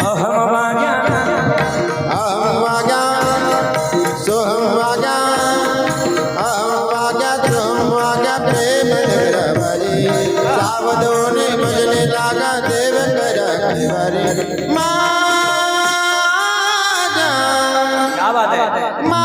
अहम वाग्या सोहम वाग्या अहम वाग्या सोहम वाग्या प्रेम निरवरी सावधोने भजने लागा देव कर हरि क्या बात है